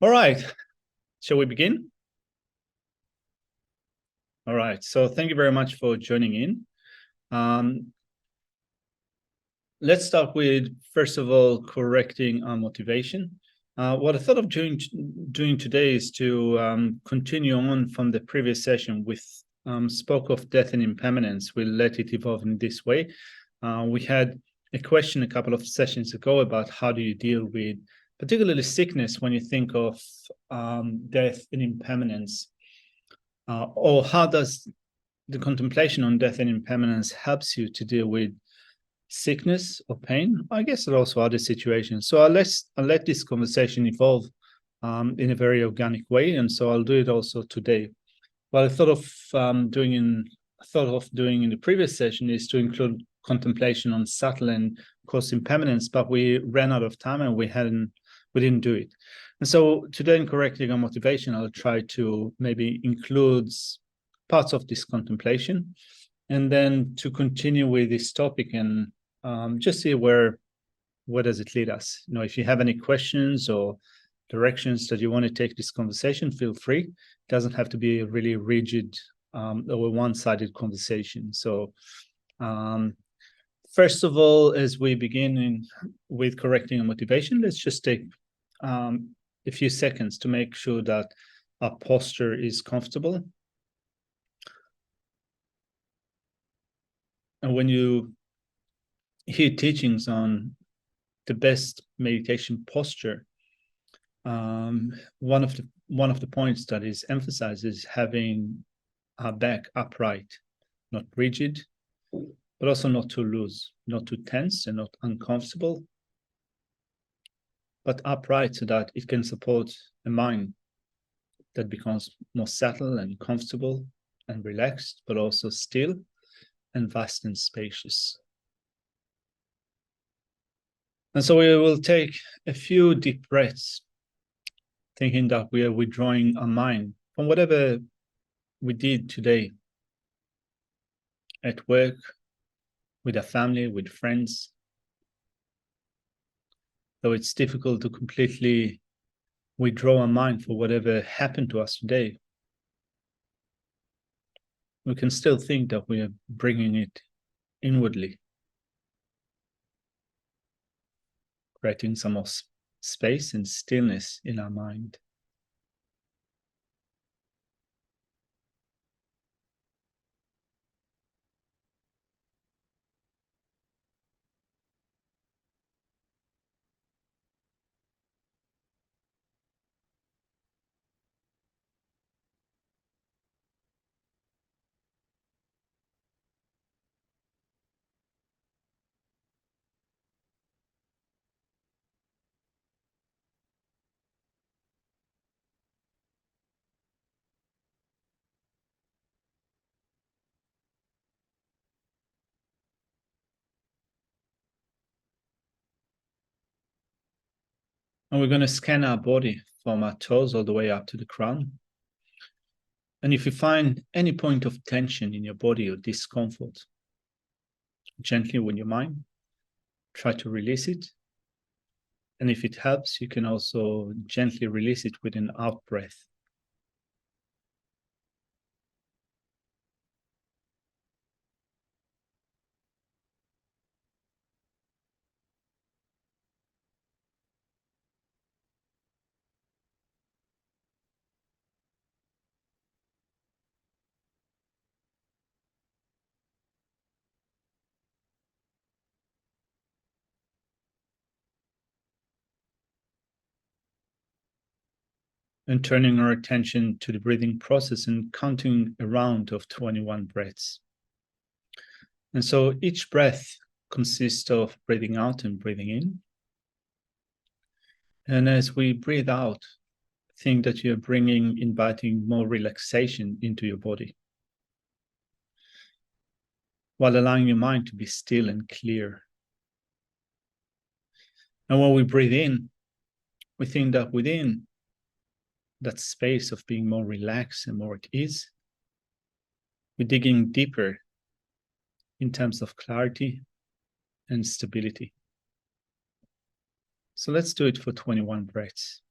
All right, shall we begin? All right, so thank you very much for joining in. Let's start with, first of all, correcting our motivation. What I thought of doing today is to continue on from the previous session with spoke of death and impermanence. We'll let it evolve in this way. We had a question a couple of sessions ago about how do you deal with particularly sickness when you think of death and impermanence, or how does the contemplation on death and impermanence helps you to deal with sickness or pain? I guess there are also other situations. So I'll let this conversation evolve in a very organic way, and so I'll do it also today. What I thought of doing in the previous session is to include contemplation on subtle and coarse impermanence, but we ran out of time and we didn't do it. And so today, in correcting our motivation, I'll try to maybe include parts of this contemplation, and then to continue with this topic and just see where does it lead us. If you have any questions or directions that you want to take this conversation, feel free. It doesn't have to be a really rigid or one-sided conversation. So first of all, as we begin with correcting our motivation, let's just take a few seconds to make sure that our posture is comfortable. And when you hear teachings on the best meditation posture, one of the points that is emphasized is having our back upright, not rigid, but also not too loose, not too tense and not uncomfortable, but upright so that it can support a mind that becomes more subtle and comfortable and relaxed, but also still and vast and spacious. And so we will take a few deep breaths, thinking that we are withdrawing our mind from whatever we did today at work, with our family, with friends. Though it's difficult to completely withdraw our mind for whatever happened to us today, we can still think that we are bringing it inwardly, creating some more space and stillness in our mind. And we're going to scan our body from our toes all the way up to the crown. And if you find any point of tension in your body or discomfort, gently with your mind, try to release it. And if it helps, you can also gently release it with an out breath. And turning our attention to the breathing process and counting a round of 21 breaths. And so each breath consists of breathing out and breathing in. And as we breathe out, think that you're inviting more relaxation into your body, while allowing your mind to be still and clear. And when we breathe in, we think that within that space of being more relaxed and more at ease, we're digging deeper in terms of clarity and stability. So let's do it for 21 breaths.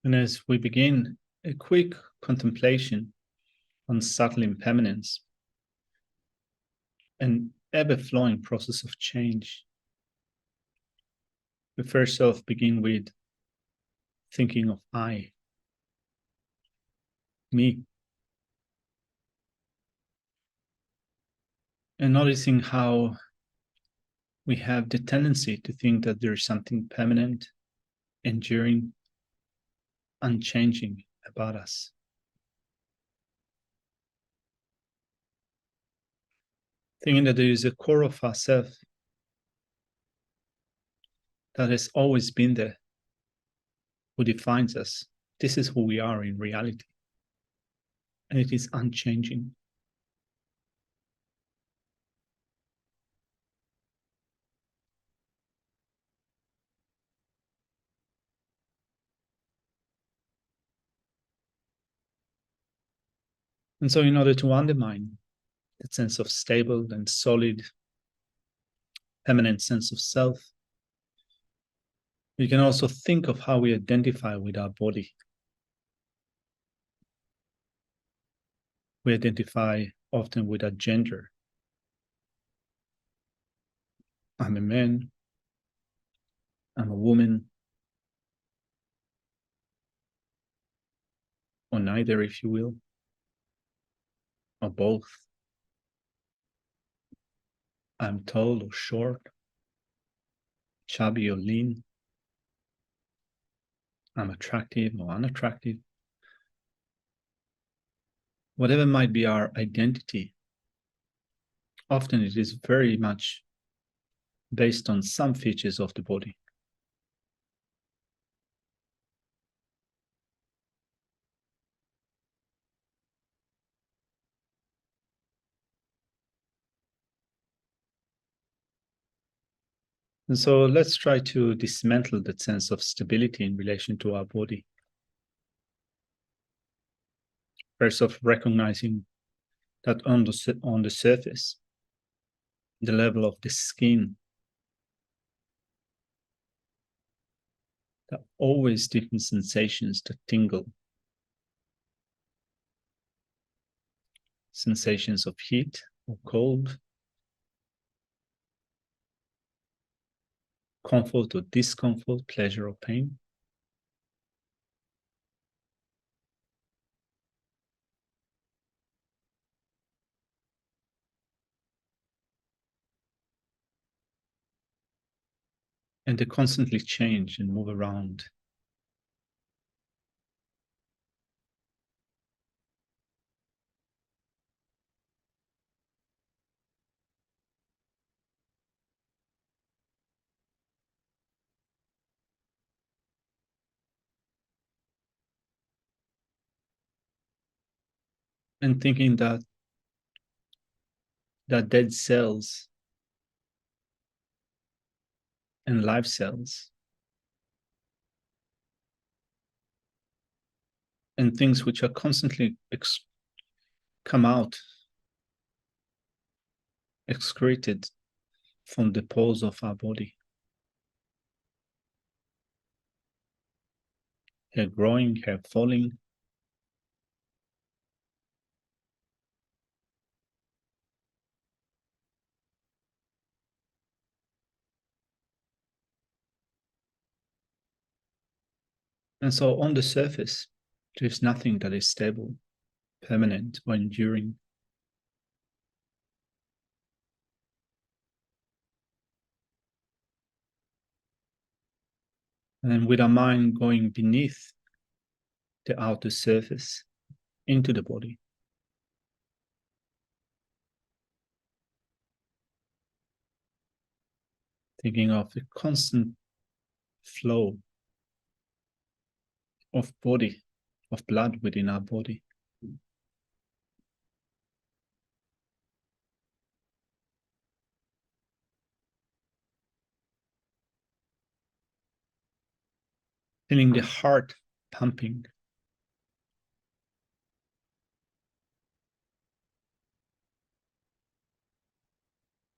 And as we begin a quick contemplation on subtle impermanence, an ever-flowing process of change, we first off begin with thinking of I, me, and noticing how we have the tendency to think that there is something permanent, enduring, unchanging about us. Thinking that there is a core of ourselves that has always been there, who defines us. This is who we are in reality, and it is unchanging. And so, in order to undermine that sense of stable and solid, permanent sense of self, we can also think of how we identify with our body. We identify often with our gender. I'm a man, I'm a woman, or neither, if you will, or both. I'm tall or short, chubby or lean. I'm attractive or unattractive. Whatever might be our identity, often it is very much based on some features of the body. And so let's try to dismantle that sense of stability in relation to our body. First of recognizing that on the surface, the level of the skin, there are always different sensations that tingle. Sensations of heat or cold, comfort or discomfort, pleasure or pain. And they constantly change and move around. And thinking that dead cells and live cells and things which are constantly come out, excreted from the pores of our body. Hair growing, hair falling. And so on the surface, there's nothing that is stable, permanent, or enduring. And then with our mind going beneath the outer surface into the body, thinking of the constant flow of body, of blood within our body. Feeling the heart pumping.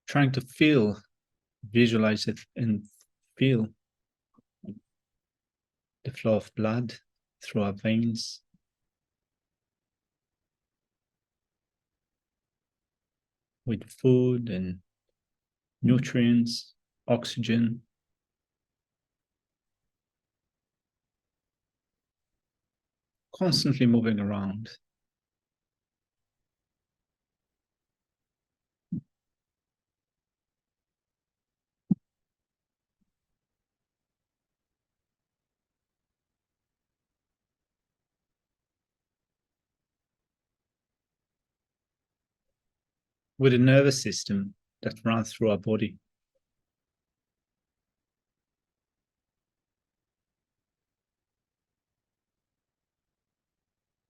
Trying to feel, visualize it, and feel the flow of blood through our veins, with food and nutrients, oxygen, constantly moving around. With a nervous system that runs through our body,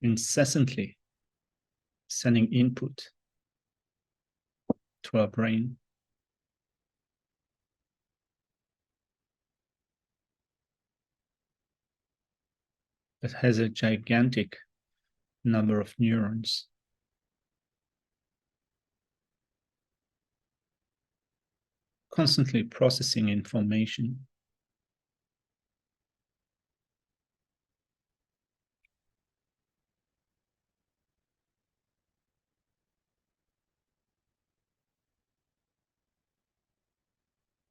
incessantly sending input to our brain, that has a gigantic number of neurons, constantly processing information.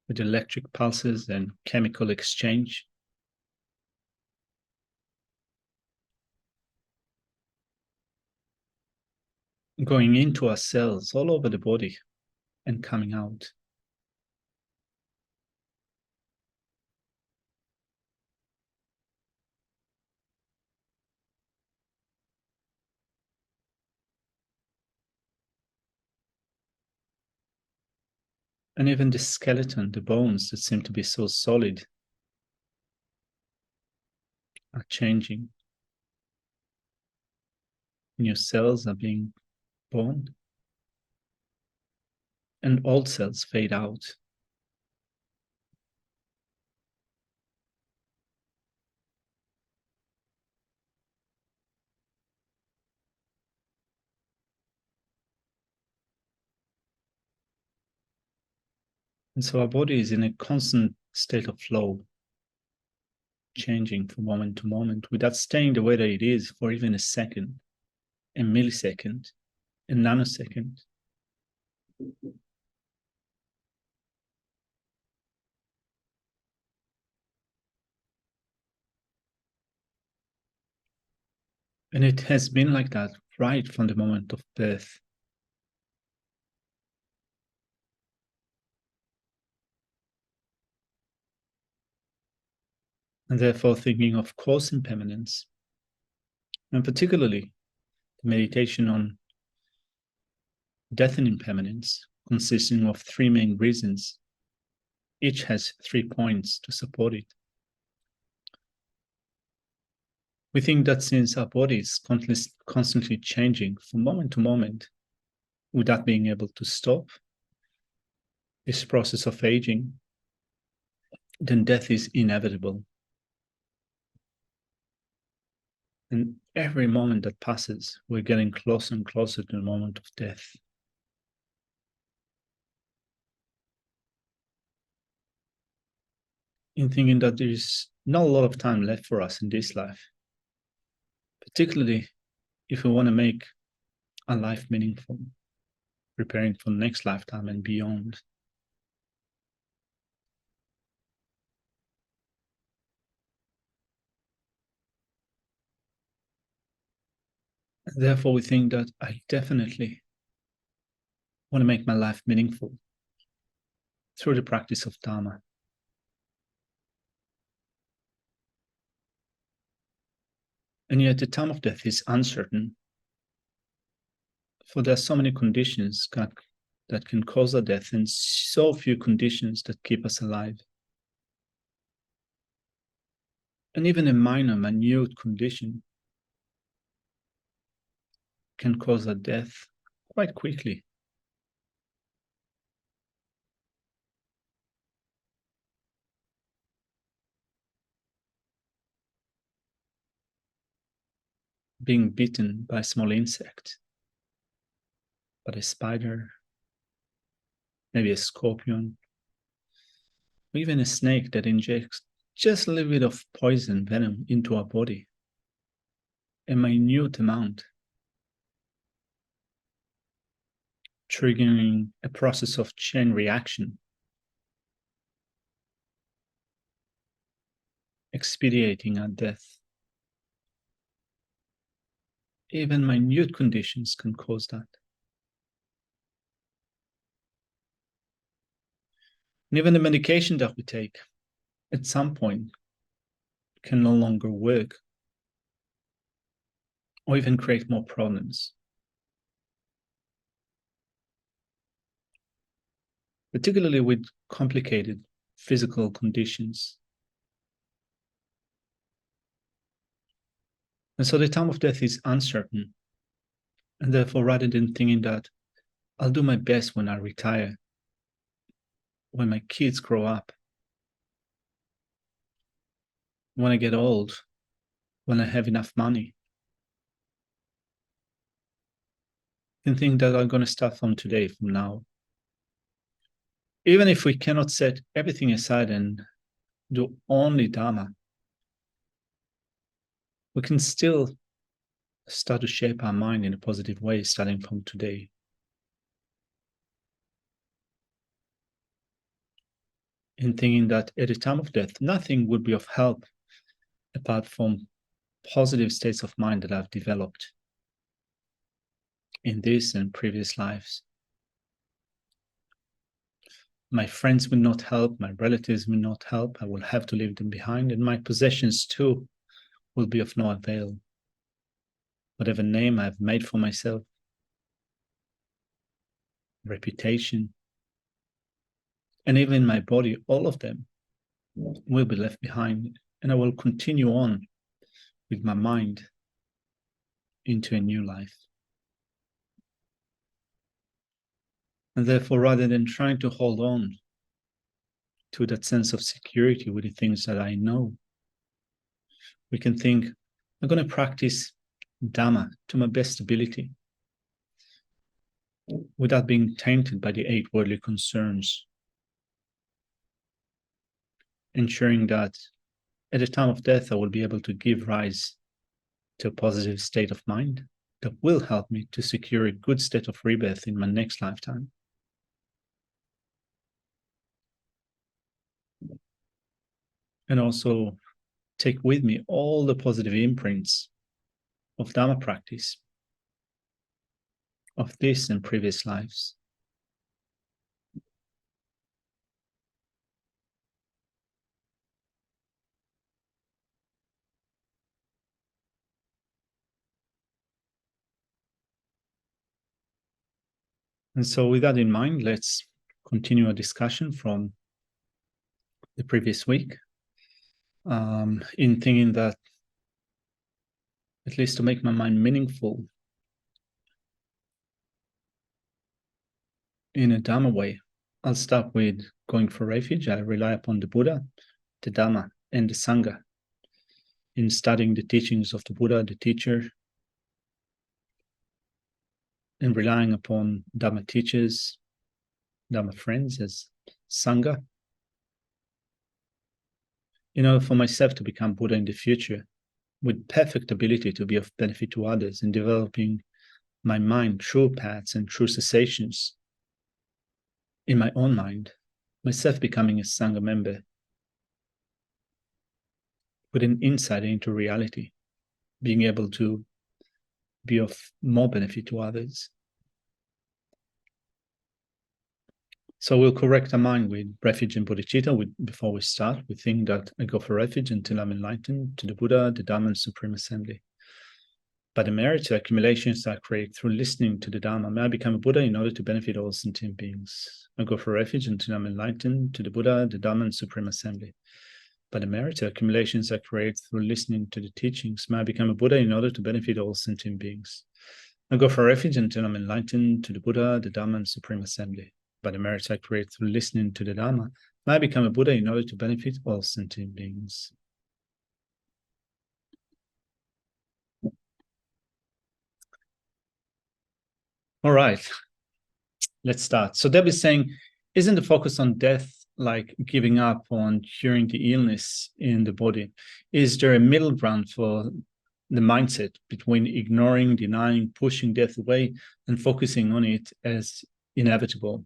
With electric pulses and chemical exchange. Going into our cells all over the body and coming out. And even the skeleton, the bones that seem to be so solid, are changing. New cells are being born, and old cells fade out. And so our body is in a constant state of flow, changing from moment to moment without staying the way that it is for even a second, a millisecond, a nanosecond. And it has been like that right from the moment of birth. And therefore thinking of cause impermanence, and particularly the meditation on death and impermanence, consisting of three main reasons. Each has 3 points to support it. We think that since our body is constantly changing from moment to moment, without being able to stop this process of aging, then death is inevitable. And every moment that passes, we're getting closer and closer to the moment of death. In thinking that there is not a lot of time left for us in this life, particularly if we want to make our life meaningful, preparing for the next lifetime and beyond. Therefore, we think that I definitely want to make my life meaningful through the practice of Dharma. And yet the time of death is uncertain, for there are so many conditions that can cause our death, and so few conditions that keep us alive. And even a minute condition can cause our death quite quickly. Being bitten by a small insect, by a spider, maybe a scorpion, or even a snake that injects just a little bit of poison venom into our body. a minute amount, triggering a process of chain reaction, expediting our death. Even minute conditions can cause that. And even the medication that we take at some point can no longer work or even create more problems. Particularly with complicated physical conditions. And so the time of death is uncertain. And therefore, rather than thinking that I'll do my best when I retire, when my kids grow up, when I get old, when I have enough money, I can think that I'm going to start from today, from now. Even if we cannot set everything aside and do only Dharma, we can still start to shape our mind in a positive way starting from today. In thinking that at the time of death, nothing would be of help apart from positive states of mind that I've developed in this and previous lives. My friends will not help, my relatives will not help, I will have to leave them behind, and my possessions too will be of no avail. Whatever name I've made for myself, reputation, and even my body, all of them will be left behind, and I will continue on with my mind into a new life. And therefore, rather than trying to hold on to that sense of security with the things that I know, we can think, I'm going to practice Dhamma to my best ability without being tainted by the 8 worldly concerns, ensuring that at the time of death, I will be able to give rise to a positive state of mind that will help me to secure a good state of rebirth in my next lifetime. And also take with me all the positive imprints of Dharma practice, of this and previous lives. And so with that in mind, let's continue our discussion from the previous week, in thinking that, at least to make my mind meaningful in a Dharma way, I'll start with going for refuge. I rely upon the Buddha, the Dhamma, and the Sangha in studying the teachings of the Buddha, the teacher, and relying upon Dhamma teachers, Dhamma friends as Sangha, in order for myself to become Buddha in the future with perfect ability to be of benefit to others in developing my mind, true paths and true cessations in my own mind, myself becoming a Sangha member with an insight into reality, being able to be of more benefit to others. So we'll correct our mind with refuge and bodhicitta. Before we start, we think that I go for refuge until I'm enlightened to the Buddha, the Dhamma, and Supreme Assembly. By the merits or accumulations I create through listening to the Dhamma, may I become a Buddha in order to benefit all sentient beings. I go for refuge until I'm enlightened to the Buddha, the Dhamma, and Supreme Assembly. By the merits or accumulations I create through listening to the teachings, may I become a Buddha in order to benefit all sentient beings. I go for refuge until I'm enlightened to the Buddha, the Dhamma, and Supreme Assembly. By the merits I create through listening to the Dhamma, may I become a Buddha in order to benefit all sentient beings. All right, let's start. So Debbie's saying, isn't the focus on death like giving up on curing the illness in the body? Is there a middle ground for the mindset between ignoring, denying, pushing death away, and focusing on it as inevitable.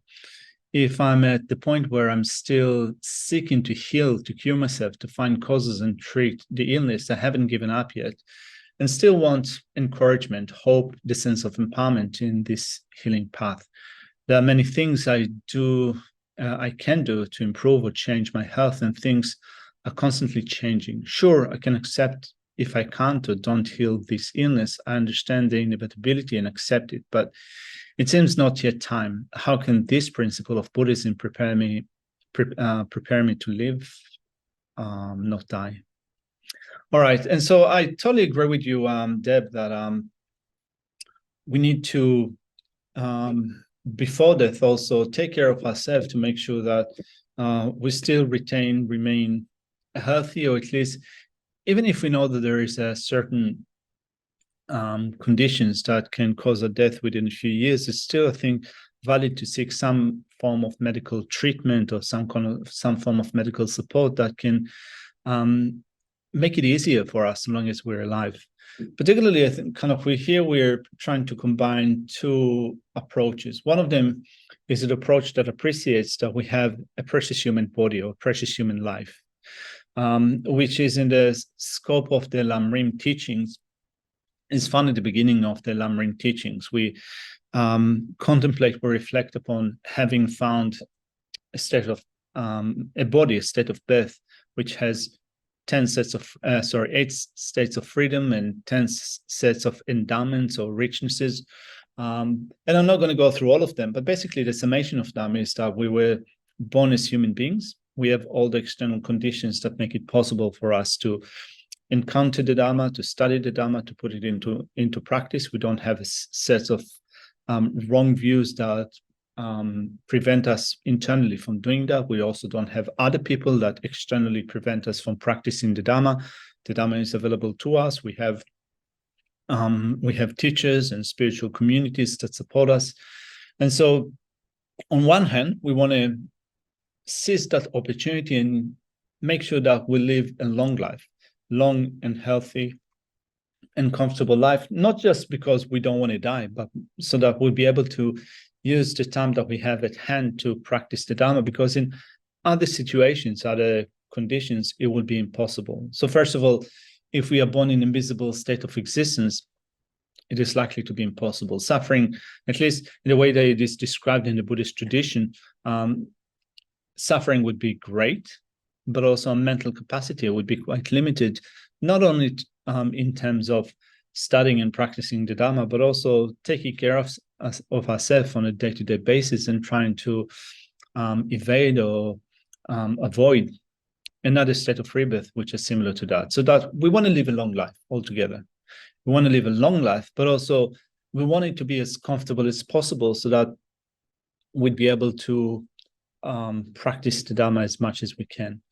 If I'm at the point where I'm still seeking to heal, to cure myself, to find causes and treat the illness, I haven't given up yet, and still want encouragement, hope, the sense of empowerment in this healing path. There are many things I can do to improve or change my health, and things are constantly changing. Sure, I can accept if I can't or don't heal this illness. I understand the inevitability and accept it, but it seems not yet time. How can this principle of Buddhism prepare me to live, not die? All right, and so I totally agree with you, Deb, that we need to, before death, also take care of ourselves to make sure that we still remain healthy, or at least, even if we know that there is a certain conditions that can cause a death within a few years, it's still, I think, valid to seek some form of medical treatment or some form of medical support that can make it easier for us as long as we're alive. Particularly, I think we're trying to combine two approaches. One of them is an approach that appreciates that we have a precious human body or precious human life, which is in the scope of the Lamrim teachings. Is found at the beginning of the Lamrim teachings. We contemplate, we reflect upon having found a state of a state of birth, which has 8 states of freedom and 10 sets of endowments or richnesses. And I'm not going to go through all of them, but basically the summation of them is that we were born as human beings. We have all the external conditions that make it possible for us to encounter the Dharma, to study the Dharma, to put it into practice. We don't have a set of wrong views that prevent us internally from doing that. We also don't have other people that externally prevent us from practicing the Dharma. The Dharma is available to us. We have teachers and spiritual communities that support us. And so on one hand, we want to seize that opportunity and make sure that we live a long life, long and healthy and comfortable life, not just because we don't want to die, but so that we'll be able to use the time that we have at hand to practice the Dharma, because in other situations, other conditions, it will be impossible. So first of all, if we are born in an invisible state of existence, it is likely to be impossible. Suffering, at least in the way that it is described in the Buddhist tradition, suffering would be great, but also mental capacity would be quite limited, not only in terms of studying and practicing the Dharma, but also taking care of ourselves on a day-to-day basis and trying to evade or avoid another state of rebirth, which is similar to that. So that we want to live a long life altogether. We want to live a long life, but also we want it to be as comfortable as possible so that we'd be able to practice the Dharma as much as we can.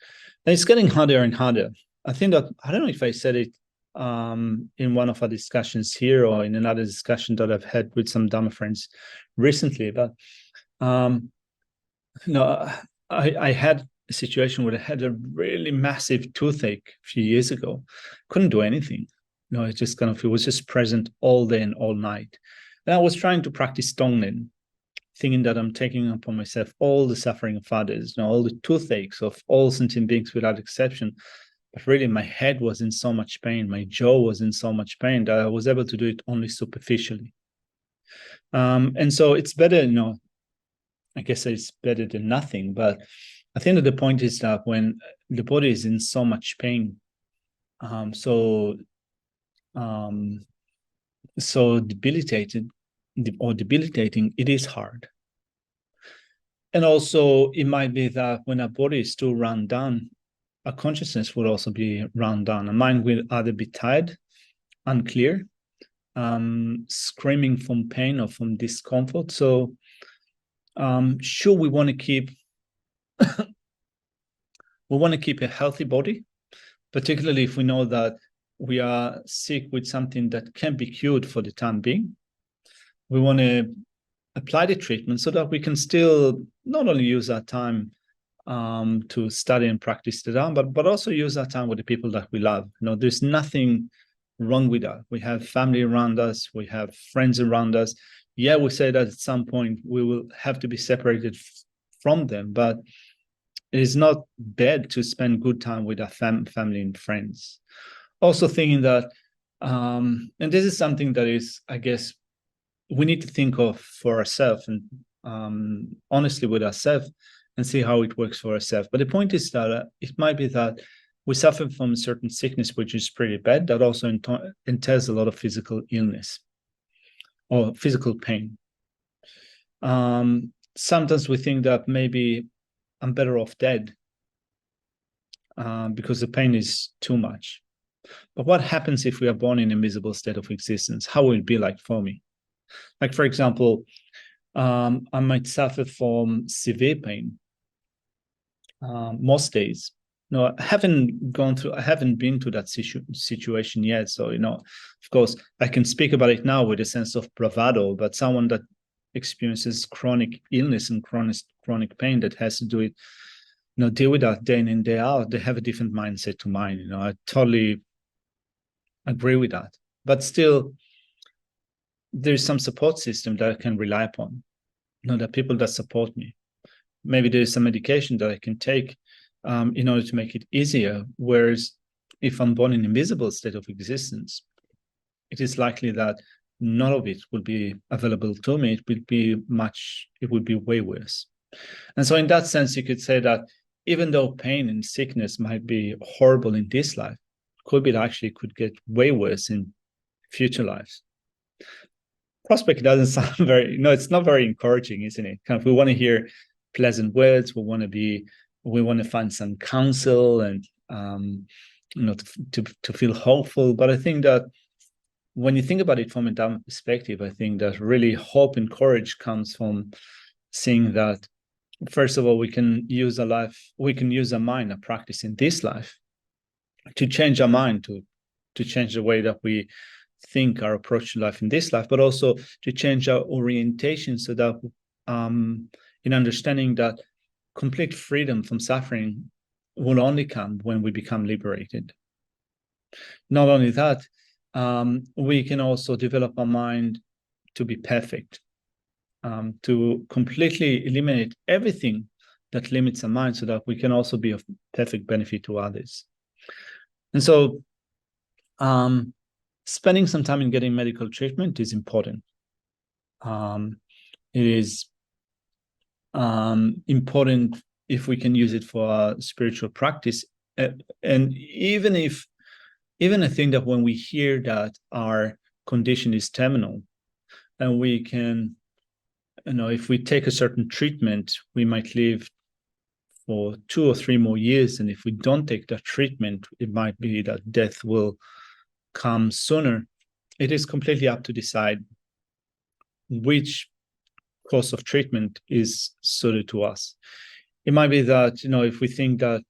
And it's getting harder and harder. I think that, I don't know if I said it in one of our discussions here or in another discussion that I've had with some Dharma friends recently, but I had a situation where I had a really massive toothache a few years ago. Couldn't do anything. It just it was just present all day and all night. And I was trying to practice Tonglen, thinking that I'm taking upon myself all the suffering of others, all the toothaches of all sentient beings without exception. But really, my head was in so much pain, my jaw was in so much pain that I was able to do it only superficially. And so it's better, I guess it's better than nothing. But I think that the point is that when the body is in so much pain, so debilitating, it is hard. And also, it might be that when our body is too run down, our consciousness would also be run down. Our mind will either be tired, unclear, screaming from pain or from discomfort. So, sure, we want to keep a healthy body, particularly if we know that we are sick with something that can be cured for the time being. We want to apply the treatment so that we can still not only use our time to study and practice the Dharma, but also use our time with the people that we love. There's nothing wrong with that. We have family around us, we have friends around us. Yeah, we say that at some point we will have to be separated from them, but it is not bad to spend good time with our family and friends. Also thinking that, and this is something that is, I guess, we need to think of for ourselves and honestly with ourselves and see how it works for ourselves. But the point is that it might be that we suffer from a certain sickness, which is pretty bad, that also entails a lot of physical illness or physical pain. Sometimes we think that maybe I'm better off dead because the pain is too much. But what happens if we are born in a miserable state of existence? How will it be like for me? Like, for example, I might suffer from severe pain most days. No, I haven't been to that situation yet. So, of course, I can speak about it now with a sense of bravado, but someone that experiences chronic illness and chronic pain that has to do it, deal with that day in and day out, they have a different mindset to mine. I totally agree with that. But still, there's some support system that I can rely upon. There are people that support me. Maybe there's some medication that I can take in order to make it easier. Whereas if I'm born in an invisible state of existence, it is likely that none of it will be available to me. It would be way worse. And so in that sense, you could say that even though pain and sickness might be horrible in this life, could get way worse in future lives. Prospect doesn't sound it's not very encouraging, isn't it? Kind of, we want to hear pleasant words. We want to find some counsel and, to feel hopeful. But I think that when you think about it from a Dharma perspective, I think that really hope and courage comes from seeing that, first of all, we can use our mind, our practice in this life to change our mind, to change the way that we think, our approach to life in this life, but also to change our orientation so that in understanding that complete freedom from suffering will only come when we become liberated. Not only that, we can also develop our mind to be perfect, to completely eliminate everything that limits our mind so that we can also be of perfect benefit to others. And so spending some time in getting medical treatment is important. It is important if we can use it for our spiritual practice. And even I think that when we hear that our condition is terminal and we can, if we take a certain treatment, we might live for 2 or 3 more years. And if we don't take that treatment, it might be that death will come sooner. It is completely up to decide which course of treatment is suited to us. It might be that, if we think that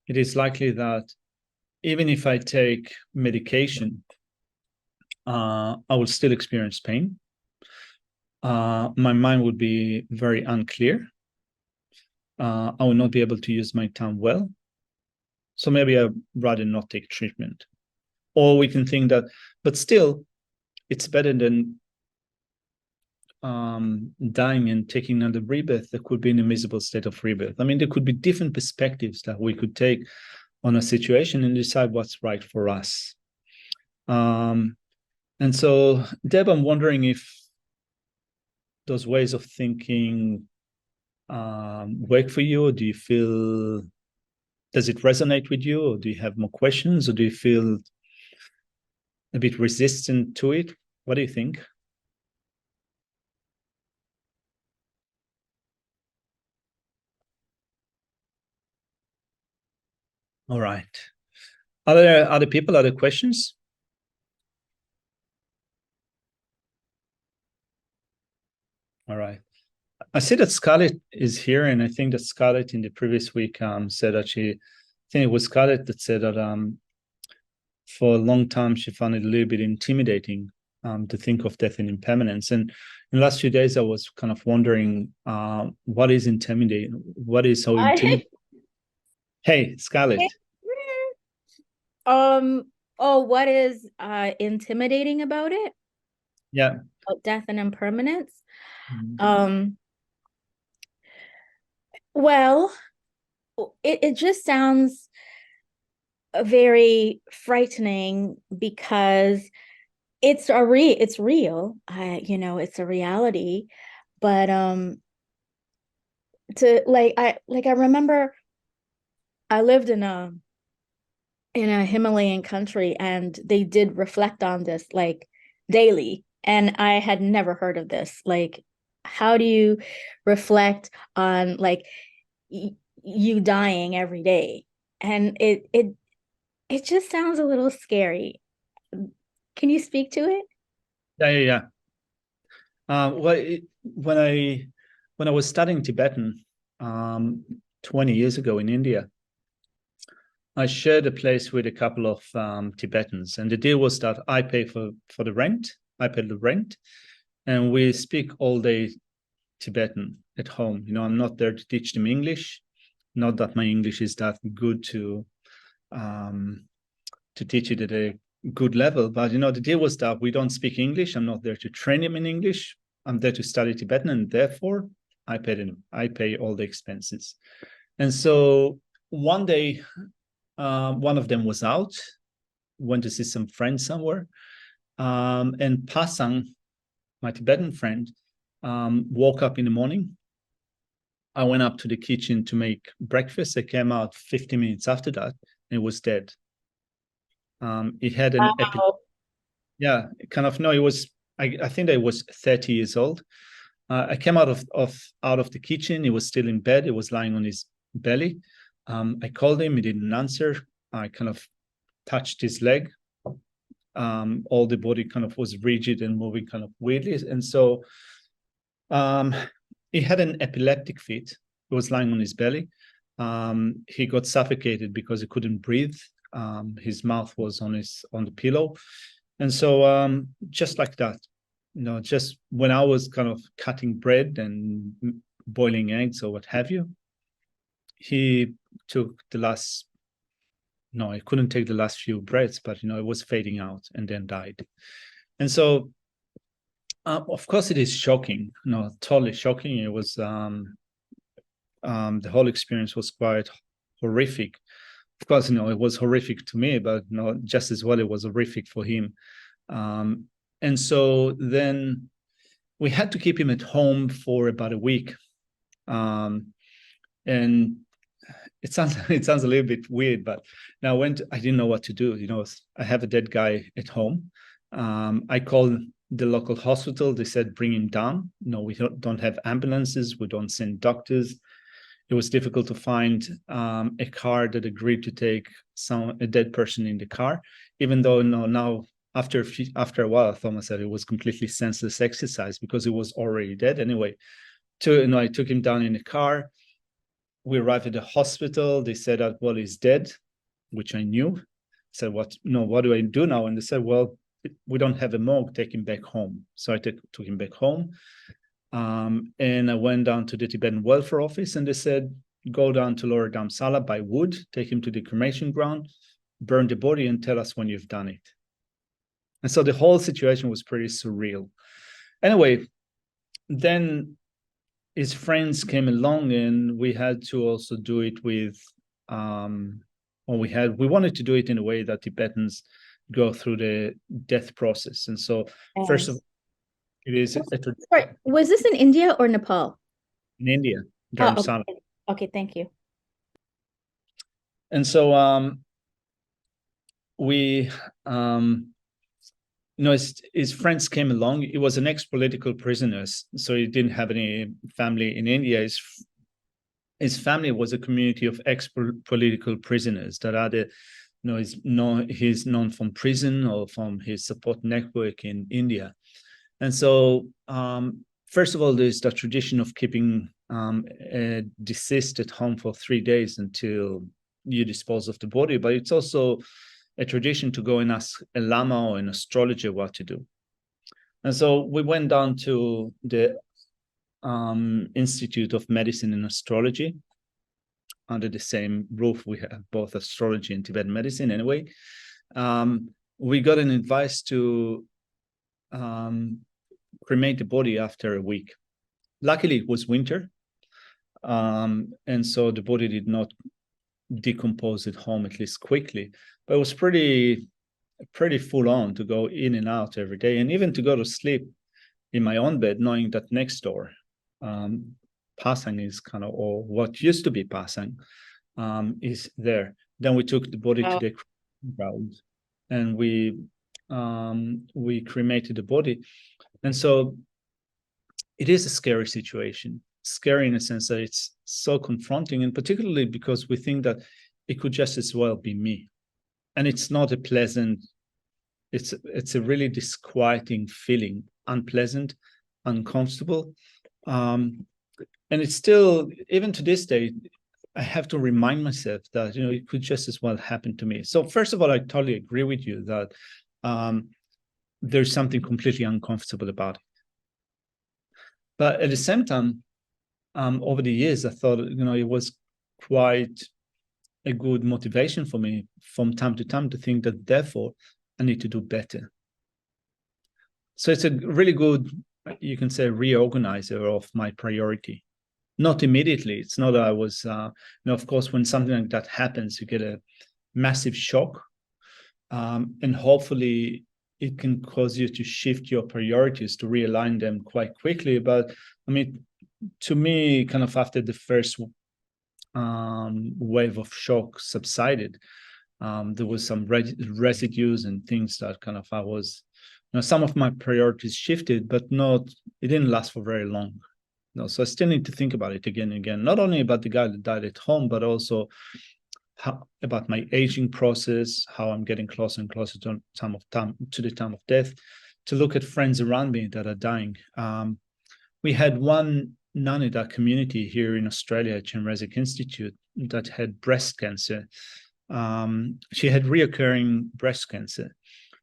it is likely that even if I take medication, I will still experience pain. My mind would be very unclear. I will not be able to use my time well. So maybe I'd rather not take treatment. Or we can think that, but still, it's better than dying and taking another rebirth that could be in a miserable state of rebirth. I mean, there could be different perspectives that we could take on a situation and decide what's right for us. And so, Deb, I'm wondering if those ways of thinking work for you, or does it resonate with you, or do you have more questions, or do you feel a bit resistant to it? What do you think? All right. Are there other people, other questions? All right. I see that Scarlett is here, and I think that Scarlett in the previous week said that I think it was Scarlett that said that for a long time she found it a little bit intimidating to think of death and impermanence. And in the last few days, I was kind of wondering what is intimidating? What is so intimidating? Hey, Scarlett. Oh, what is intimidating about it? Yeah. About death and impermanence? Mhm. Um, well, it just sounds very frightening because it's real. It's a reality. But I remember I lived in a Himalayan country and they did reflect on this like daily. And I had never heard of this. Like, how do you reflect on like you dying every day? And it just sounds a little scary. Can you speak to it? Yeah, yeah, yeah. Well, when I was studying Tibetan 20 years ago in India, I shared a place with a couple of Tibetans, and the deal was that I pay for the rent, I pay the rent, and we speak all day Tibetan at home. I'm not there to teach them English. Not that my English is that good um, to teach it at a good level, but the deal was that we don't speak English. I'm not there to train them in English. I'm there to study Tibetan, and therefore I pay all the expenses. And so one day, one of them was out, went to see some friends somewhere, and Pasang, my Tibetan friend, woke up in the morning. I went up to the kitchen to make breakfast. I came out 50 minutes after that, and it was dead. It had an Wow. yeah, kind of no. It was I think I was 30 years old. I came out of the kitchen. He was still in bed. He was lying on his belly. I called him. He didn't answer. I kind of touched his leg. All the body kind of was rigid and moving kind of weirdly, and so um, he had an epileptic fit. He was lying on his belly. He got suffocated because he couldn't breathe. His mouth was on the pillow, and so just like that, just when I was kind of cutting bread and boiling eggs or what have you, he took the last. No, I couldn't take the last few breaths, but it was fading out and then died. And so, of course, it is shocking. Totally shocking. It was the whole experience was quite horrific. Of course, it was horrific to me, but just as well, it was horrific for him. And so then we had to keep him at home for about a week. And it sounds a little bit weird, but now I didn't know what to do. I have a dead guy at home. I called the local hospital. They said bring him down. No, we don't have ambulances. We don't send doctors. It was difficult to find a car that agreed to take a dead person in the car, even though now after a while, I thought myself it was completely senseless exercise because it was already dead anyway. I took him down in the car. We arrived at the hospital. They said that, well, he's dead, which I knew. I said, what do I do now? And they said, well, we don't have a morgue, take him back home. So I took him back home. And I went down to the Tibetan Welfare Office and they said, go down to Lower Dharamsala, buy wood, take him to the cremation ground, burn the body and tell us when you've done it. And so the whole situation was pretty surreal. Anyway, then his friends came along and we had to also do it with we wanted to do it in a way that Tibetans go through the death process. And so first of Yes. all, it is Sorry, was this in India or Nepal? in India, Oh, Dharamsala. okay. Okay, thank you. And so we his friends came along. He was an ex-political prisoner, so he didn't have any family in India. His family was a community of ex-political prisoners that are he's known from prison or from his support network in India. And so first of all, there's the tradition of keeping a deceased at home for 3 days until you dispose of the body, but it's also a tradition to go and ask a lama or an astrologer what to do. And so we went down to the Institute of Medicine and Astrology. Under the same roof, we have both astrology and Tibetan medicine anyway. we got an advice to cremate the body after a week. Luckily, it was winter, and so the body did not decompose at home, at least quickly. But it was pretty full on to go in and out every day, and even to go to sleep in my own bed, knowing that next door, Pasang is kind of, or what used to be Pasang, is there. Then we took the body to the ground, and we cremated the body. And so it is a scary situation, scary in a sense that it's so confronting, and particularly because we think that it could just as well be me. And it's not a pleasant, it's a really disquieting feeling, unpleasant, uncomfortable. And it's still, even to this day, I have to remind myself that, it could just as well happen to me. So first of all, I totally agree with you that there's something completely uncomfortable about it. But at the same time, over the years, I thought, it was quite a good motivation for me from time to time to think that therefore I need to do better. So it's a really good, you can say, reorganizer of my priority. Not immediately. It's not that I was, of course, when something like that happens, you get a massive shock. And hopefully it can cause you to shift your priorities, to realign them quite quickly. But I mean, to me, kind of after the first wave of shock subsided, there was some residues and things that kind of I was, some of my priorities shifted, but it didn't last for very long. So I still need to think about it again and again, not only about the guy that died at home, but also about my aging process, how I'm getting closer and closer to the time of death, to look at friends around me that are dying. We had one nun in our community here in Australia at Chenrezig Institute that had breast cancer. She had reoccurring breast cancer.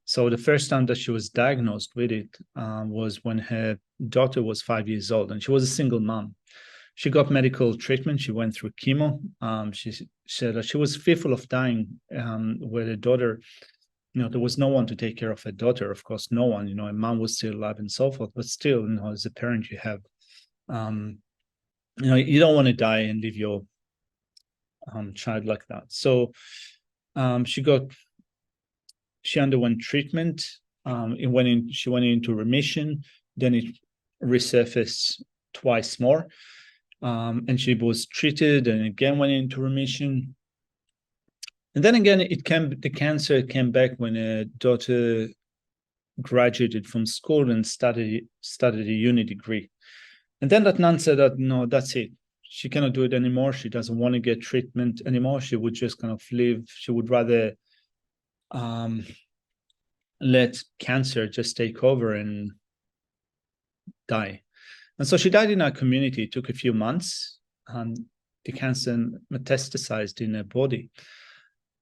So the first time that she was diagnosed with it was when her daughter was 5 years old, and she was a single mom. She got medical treatment. She went through chemo. She said that she was fearful of dying with her daughter. There was no one to take care of her daughter. Of course, no one. Her mom was still alive and so forth. But still, as a parent, you have, you don't want to die and leave your child like that. So she underwent treatment. She went into remission. Then it resurfaced twice more. And she was treated and again went into remission. And then again, the cancer came back when her daughter graduated from school and studied a uni degree. And then that nun said that, no, that's it. She cannot do it anymore. She doesn't want to get treatment anymore. She would just kind of live. She would rather let cancer just take over and die. And so she died in our community. It took a few months. The cancer metastasized in her body.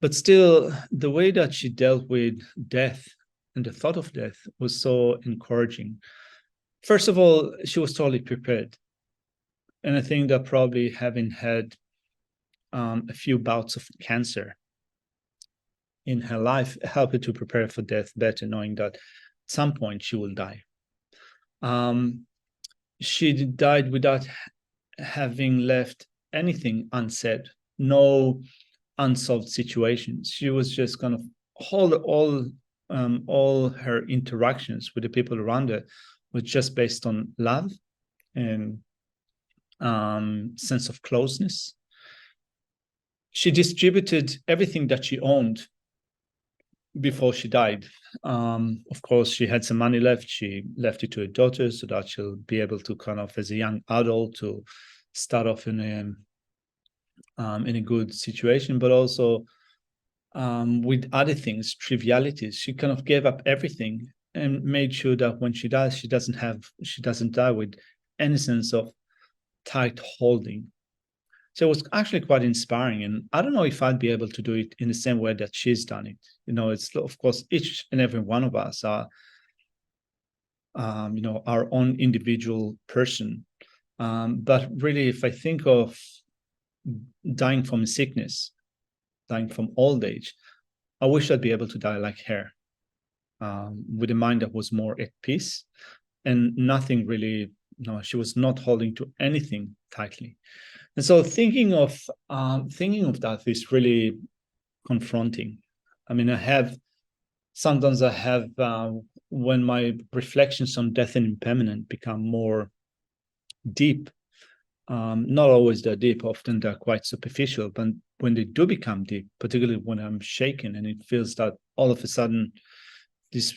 But still, the way that she dealt with death and the thought of death was so encouraging. First of all, she was totally prepared. And I think that probably having had a few bouts of cancer in her life helped her to prepare for death better, knowing that at some point she will die. She died without having left anything unsaid, no unsolved situations. She was just kind of all her interactions with the people around her was just based on love and sense of closeness. She distributed everything that she owned before she died. Of course, she had some money left. She left it to her daughter so that she'll be able to kind of, as a young adult, to start off in a good situation, but also with other things, trivialities. She kind of gave up everything and made sure that when she dies, she doesn't die with any sense of tight holding. So it was actually quite inspiring. And I don't know if I'd be able to do it in the same way that she's done it. It's, of course, each and every one of us are, our own individual person. But really, if I think of dying from sickness, dying from old age, I wish I'd be able to die like her, with a mind that was more at peace and nothing really, she was not holding to anything tightly. And so thinking of that is really confronting. I mean, sometimes I have, when my reflections on death and impermanence become more deep, not always that deep, often they're quite superficial, but when they do become deep, particularly when I'm shaken and it feels that all of a sudden this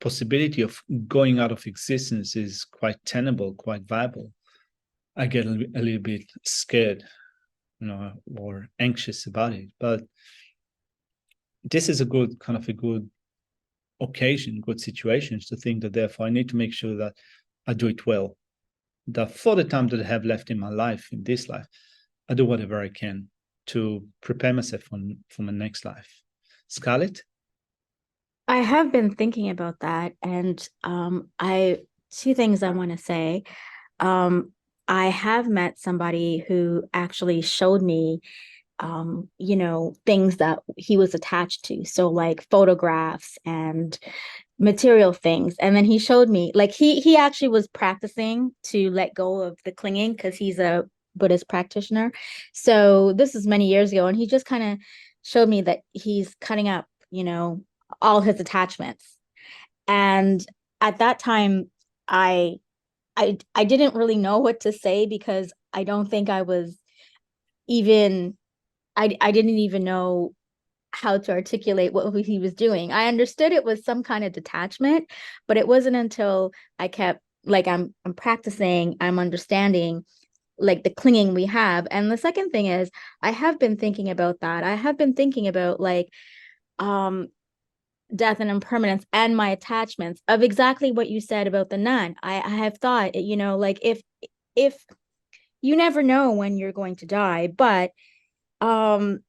possibility of going out of existence is quite tenable, quite viable, I get a little bit scared, or anxious about it. But this is a good occasion, good situations to think that therefore I need to make sure that I do it well, that for the time that I have left in my life, in this life, I do whatever I can to prepare myself for my next life. Scarlett? I have been thinking about that, and I two things I want to say. Um, I have met somebody who actually showed me things that he was attached to. So like photographs and material things. And then he showed me, like he actually was practicing to let go of the clinging because he's a Buddhist practitioner. So this is many years ago, and he just kind of showed me that he's cutting up, all his attachments. And at that time, I I didn't really know what to say because I don't think I was even I didn't even know how to articulate what he was doing. I understood it was some kind of detachment, but it wasn't until I kept like I'm practicing, I'm understanding like the clinging we have. And the second thing is I have been thinking about that. I have been thinking about like um death and impermanence and my attachments of exactly what you said about the nun. I have thought, like if you never know when you're going to die, but um,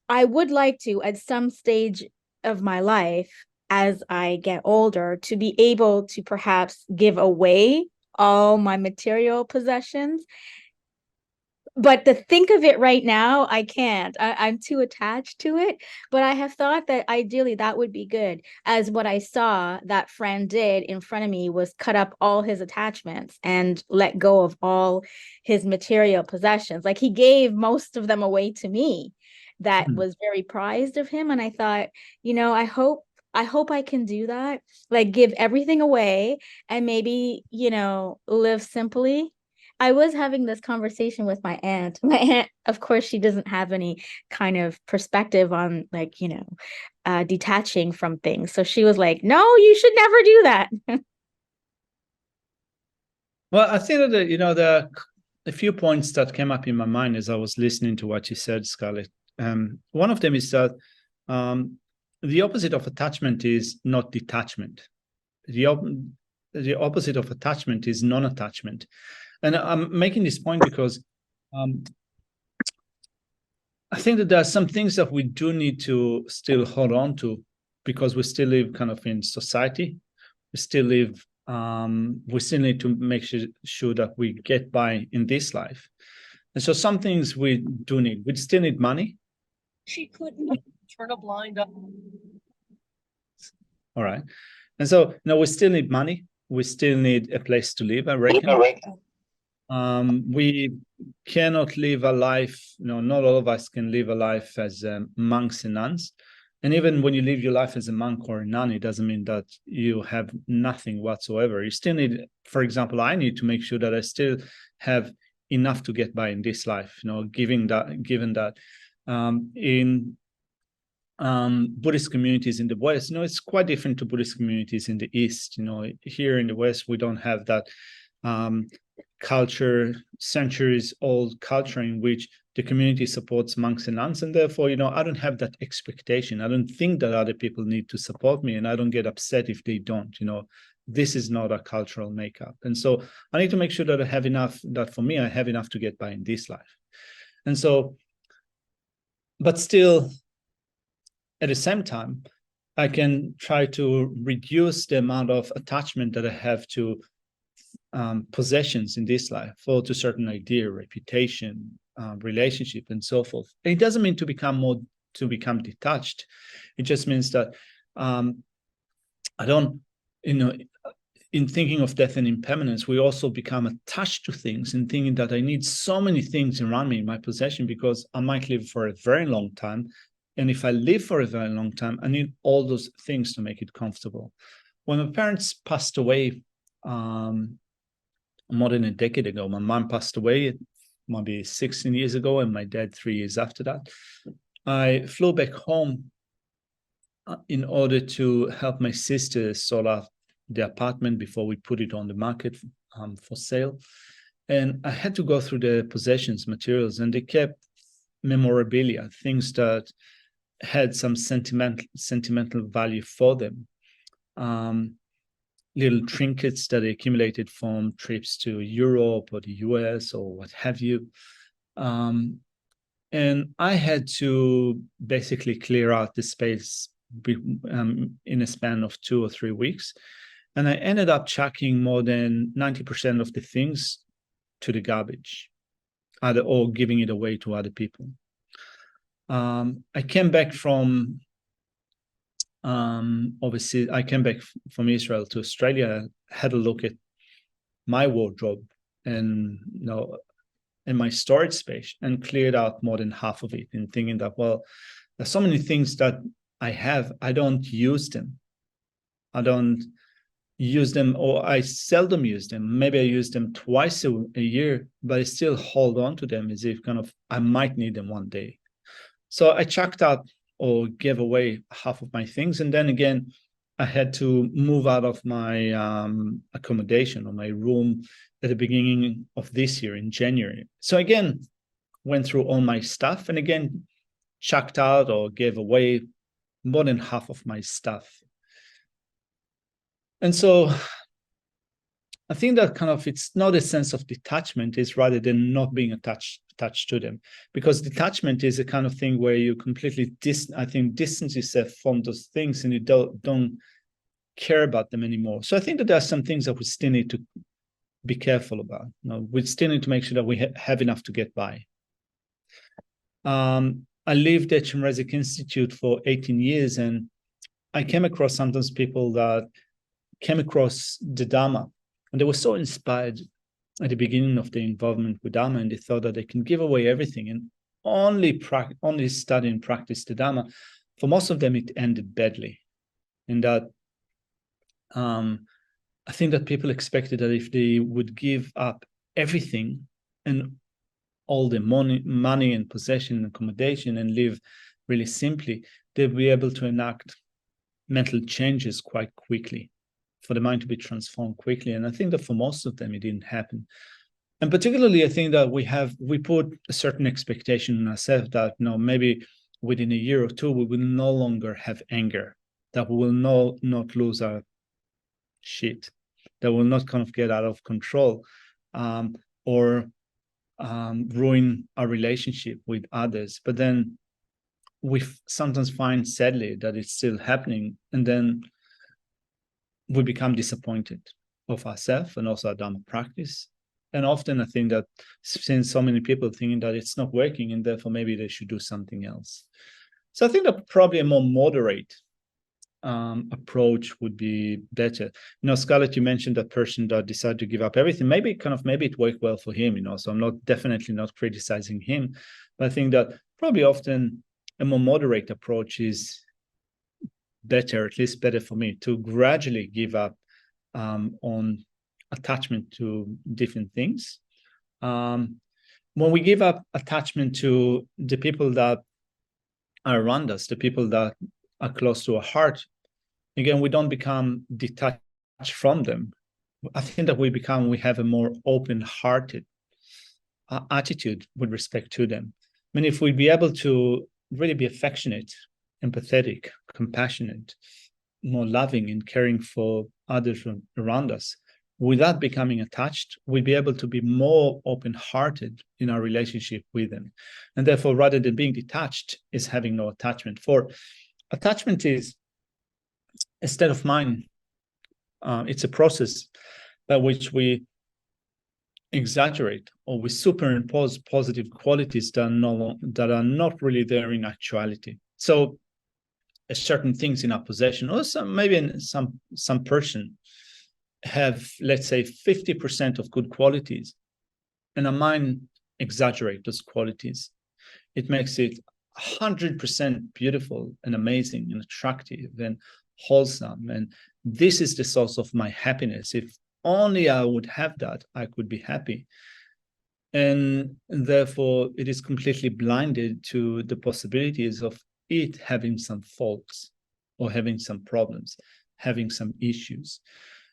I would like to, at some stage of my life, as I get older, to be able to perhaps give away all my material possessions. But to think of it right now, I can't. I'm too attached to it. But I have thought that ideally that would be good, as what I saw that friend did in front of me was cut up all his attachments and let go of all his material possessions. Like he gave most of them away to me that was very prized of him. And I thought, I hope I can do that, like give everything away and maybe, live simply. I was having this conversation with my aunt. My aunt, of course, she doesn't have any kind of perspective on like, detaching from things. So she was like, no, you should never do that. Well, I think that there are a few points that came up in my mind as I was listening to what you said, Scarlett. One of them is that the opposite of attachment is not detachment. The opposite of attachment is non-attachment. And I'm making this point because I think that there are some things that we do need to still hold on to because we still live kind of in society. We still live, we still need to make sure that we get by in this life. And so some things we do need. We still need money. She couldn't turn a blind eye. All right. And so, we still need money. We still need a place to live, I reckon. We cannot live a life, not all of us can live a life as monks and nuns. And even when you live your life as a monk or a nun, it doesn't mean that you have nothing whatsoever. You still need, for example, I need to make sure that I still have enough to get by in this life, given that in Buddhist communities in the West, it's quite different to Buddhist communities in the East. Here in the West, we don't have that culture, centuries old culture in which the community supports monks and nuns, and therefore, I don't have that expectation. I don't think that other people need to support me, and I don't get upset if they don't. This is not a cultural makeup, and so I need to make sure that I have enough. That for me, I have enough to get by in this life, and so, but still, at the same time, I can try to reduce the amount of attachment that I have to possessions in this life, or to certain idea, reputation, relationship, and so forth. And it doesn't mean to become more to become detached. It just means that I don't, in thinking of death and impermanence, we also become attached to things and thinking that I need so many things around me in my possession because I might live for a very long time. And if I live for a very long time, I need all those things to make it comfortable. When my parents passed away more than a decade ago, my mom passed away maybe 16 years ago, and my dad 3 years after that. I flew back home in order to help my sister sort out the apartment before we put it on the market for sale. And I had to go through the possessions, materials, and they kept memorabilia, things that had some sentimental value for them. Little trinkets that they accumulated from trips to Europe or the US or what have you. And I had to basically clear out the space in a span of 2 or 3 weeks. And I ended up chucking more than 90% of the things to the garbage, or giving it away to other people. I came back from overseas. I came back from Israel to Australia, had a look at my wardrobe and in my storage space, and cleared out more than half of it, and thinking that, well, there's so many things that I have, I don't use them. I don't use them, or I seldom use them. Maybe I use them twice a year, but I still hold on to them as if kind of I might need them one day. So I chucked out or gave away half of my things. And then again, I had to move out of my accommodation or my room at the beginning of this year in January. So again, went through all my stuff and again, chucked out or gave away more than half of my stuff. And so I think that kind of, it's not a sense of detachment, it's rather than not being attached to them, because detachment is a kind of thing where you completely distance yourself from those things and you don't care about them anymore. So I think that there are some things that we still need to be careful about. We still need to make sure that we have enough to get by. I lived at Chenrezig Institute for 18 years, and I came across sometimes people that came across the Dharma, and they were so inspired at the beginning of their involvement with Dharma, and they thought that they can give away everything and only study and practice the Dharma. For most of them, it ended badly. And that I think that people expected that if they would give up everything and all the money and possession and accommodation and live really simply, they'd be able to enact mental changes quite quickly, for the mind to be transformed quickly. And I think that for most of them, it didn't happen. And particularly, I think that we put a certain expectation in ourselves that maybe within a year or two, we will no longer have anger, that we will not lose our shit, that will not kind of get out of control, or ruin our relationship with others. But then we sometimes find, sadly, that it's still happening, and then we become disappointed of ourselves and also our Dharma practice. And often I think that since so many people thinking that it's not working and therefore maybe they should do something else. So I think that probably a more moderate approach would be better. Scarlett, you mentioned that person that decided to give up everything. Maybe it worked well for him, so I'm definitely not criticizing him, but I think that probably often a more moderate approach is better, at least better for me, to gradually give up on attachment to different things. When we give up attachment to the people that are around us, the people that are close to our heart, again, we don't become detached from them. I think that we have a more open-hearted attitude with respect to them. I mean, if we'd be able to really be affectionate, empathetic, compassionate, more loving and caring for others around us, without becoming attached, we'd be able to be more open-hearted in our relationship with them. And therefore, rather than being detached, is having no attachment. For attachment is a state of mind. It's a process by which we exaggerate or we superimpose positive qualities that are not really there in actuality. So certain things in our possession, or some person have, let's say, 50% of good qualities, and our mind exaggerate those qualities. It makes it 100% beautiful and amazing and attractive and wholesome. And this is the source of my happiness. If only I would have that, I could be happy. And therefore, it is completely blinded to the possibilities of it having some faults or having some problems, having some issues.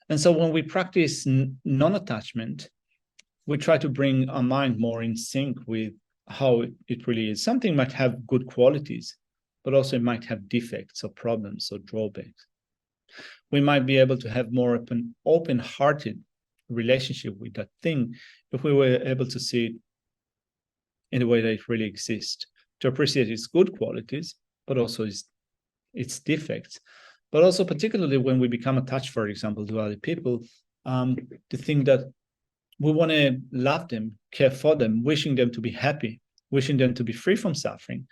And so when we practice non-attachment, we try to bring our mind more in sync with how it really is. Something might have good qualities, but also it might have defects or problems or drawbacks. We might be able to have more open-hearted relationship with that thing if we were able to see it in the way that it really exists, to appreciate its good qualities, but also its defects. But also particularly when we become attached, for example, to other people, to think that we want to love them, care for them, wishing them to be happy, wishing them to be free from suffering,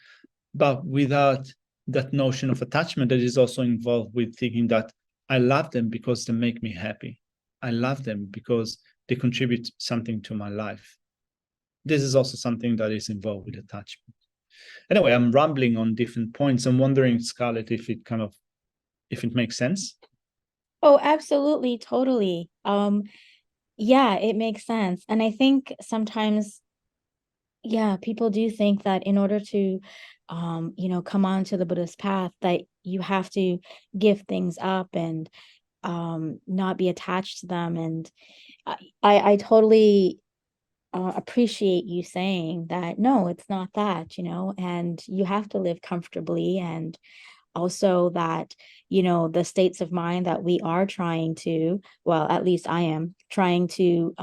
but without that notion of attachment that is also involved with thinking that I love them because they make me happy. I love them because they contribute something to my life. This is also something that is involved with attachment. Anyway, I'm rambling on different points. I'm wondering, Scarlett, if it makes sense. Oh, absolutely, totally. Yeah, it makes sense. And I think sometimes, yeah, people do think that in order to, come onto the Buddhist path, that you have to give things up and not be attached to them. And I totally appreciate you saying that, no, it's not that, and you have to live comfortably. And also that, the states of mind that we are trying to, well, at least I am trying to,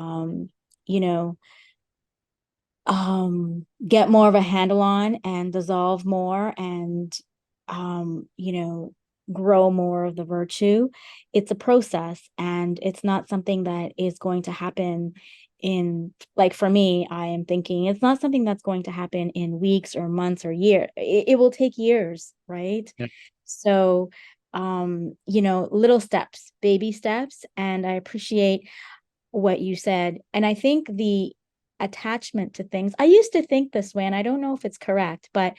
you know, get more of a handle on and dissolve more and, grow more of the virtue. It's a process, and it's not something that is going to happen in, like, for me, I am thinking it's not something that's going to happen in weeks or months or years. It will take years, right? Yeah. So, little steps, baby steps. And I appreciate what you said. And I think the attachment to things, I used to think this way, and I don't know if it's correct, but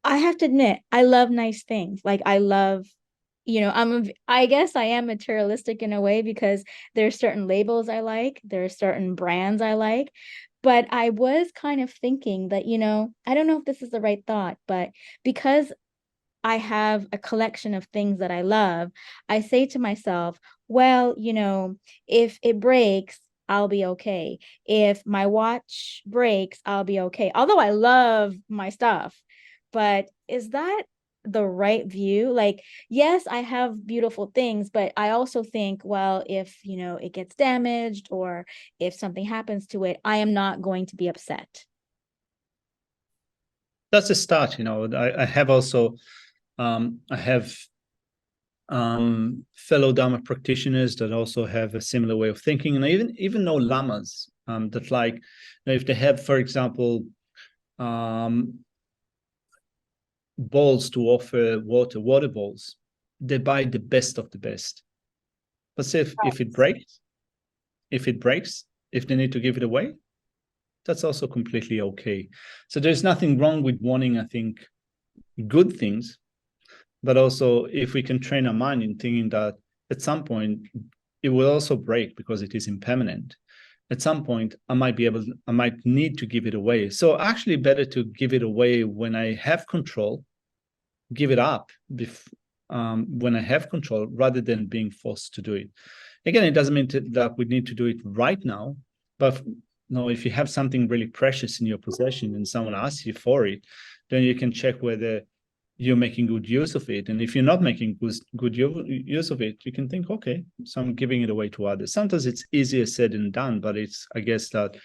I have to admit, I love nice things. Like, I love, I guess I am materialistic in a way, because there's certain labels I like, there are certain brands I like. But I was kind of thinking that, I don't know if this is the right thought, but because I have a collection of things that I love, I say to myself, well, if it breaks, I'll be okay. If my watch breaks, I'll be okay. Although I love my stuff, but is that the right view? Like, yes, I have beautiful things, but I also think, well, if, it gets damaged or if something happens to it, I am not going to be upset. That's a start. I have also I have fellow Dharma practitioners that also have a similar way of thinking, and I even know lamas that, like, if they have, for example, bowls to offer water bowls, they buy the best of the best. But say if it breaks, if they need to give it away, that's also completely okay. So there's nothing wrong with wanting, I think, good things. But also, if we can train our mind in thinking that at some point it will also break because it is impermanent. At some point, I might need to give it away. So actually, better to give it away when I have control, give it up when I have control, rather than being forced to do it. Again, it doesn't mean that we need to do it right now, but if you have something really precious in your possession and someone asks you for it, then you can check whether you're making good use of it. And if you're not making good use of it, you can think, okay, so I'm giving it away to others. Sometimes it's easier said than done, but I guess that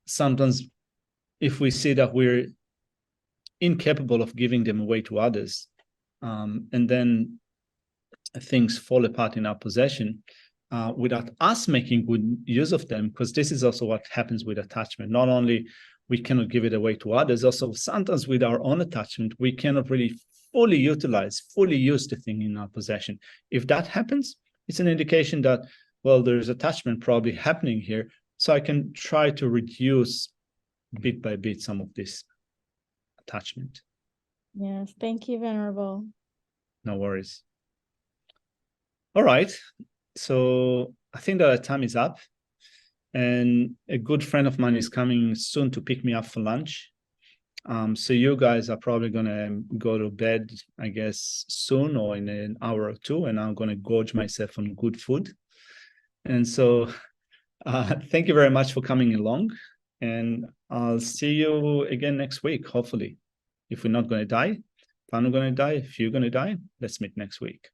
sometimes if we see that we're incapable of giving them away to others, and then things fall apart in our possession, without us making good use of them, because this is also what happens with attachment. Not only we cannot give it away to others, also sometimes with our own attachment, we cannot really fully use the thing in our possession. If that happens, it's an indication that, well, there's attachment probably happening here. So I can try to reduce bit by bit some of this attachment. Yes, thank you, Venerable. No worries. All right. So I think that our time is up. And a good friend of mine is coming soon to pick me up for lunch. So you guys are probably going to go to bed, I guess, soon or in an hour or two, and I'm going to gorge myself on good food. And so thank you very much for coming along, and I'll see you again next week, hopefully. If we're not going to die, if I'm not going to die, if you're going to die, let's meet next week.